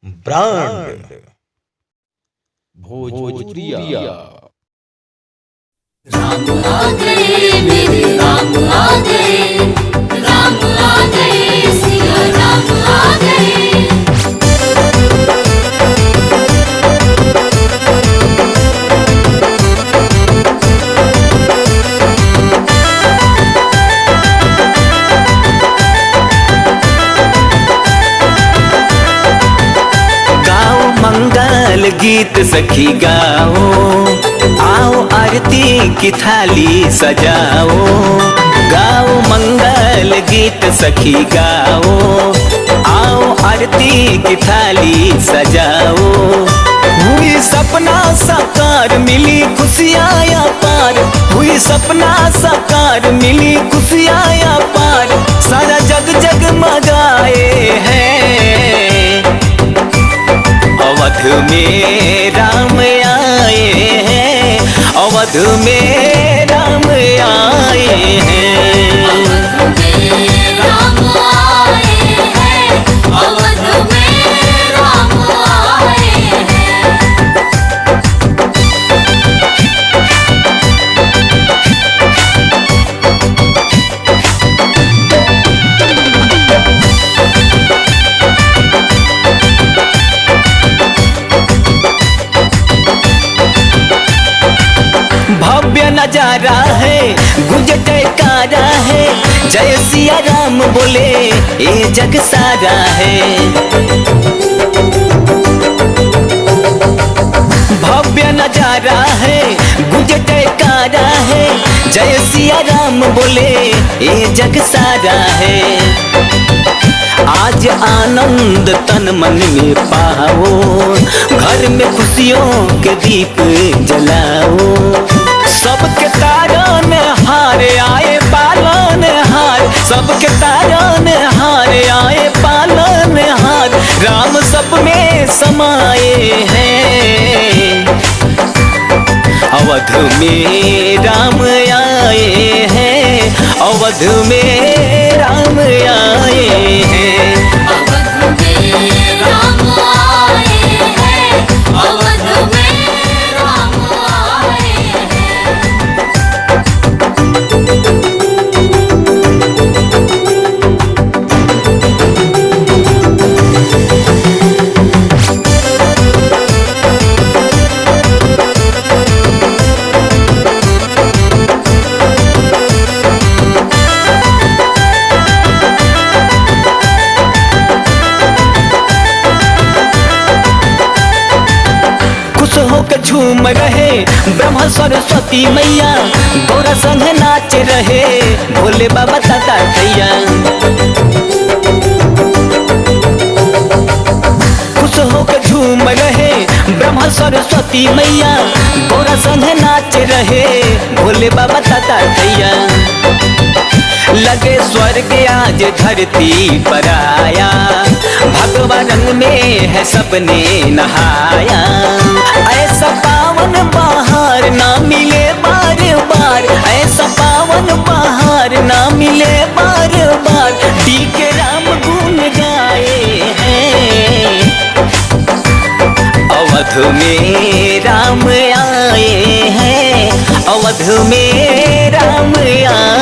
Brand भोजपुरिया। राम आ गए, मेरे राम आ गए, राम आ गए, सिया राम आ गए। मंगल गीत सखी गाओ, आओ आरती की थाली सजाओ। गाओ मंगल गीत सखी गाओ, आओ आरती की थाली सजाओ। हुई सपना साकार मिली खुशियाँ पार, हुई सपना साकार मिली खुशियाँ पार। सारा जग जगमगाए हैं, अवध में राम आए हैं, अवध में राम आए हैं। अवध में राम आए हैं, अवध में राम आए हैं। भव्य नजारा है, गुंज जयकारा है, जय सिया राम बोले ये जग सारा है। भव्य नजारा है, गुंज जयकारा है, जय सिया राम बोले ये जग सारा है। आज आनंद तन मन में पाओ, घर में खुशियों के दीप जलाओ। सबके तारन हार आए पालन हार, सबके तारन हार आए पालन हार। राम सब में समाये हैं, अवध में राम आए हैं, अवध में राम आए हैं। अवध में राम आए हैं, अवध में राम आए हैं। खुश होकर झूम रहे ब्रह्मा सरस्वती मैया, गौरा संग नाच रहे भोले बाबा ताता थैया। खुश होकर झूम रहे ब्रह्मा सरस्वती मैया, गौरा संग नाच रहे भोले बाबा ताता थैया। लगे स्वर्ग आज धरती पर आया, भगवा रंग में है सबने नहाया। ऐसा पावन बहार ना मिले बार बार, ऐसा पावन बहार ना मिले बार बार। डी के राम गुण गाए हैं, अवध में राम आए हैं, अवध में राम आए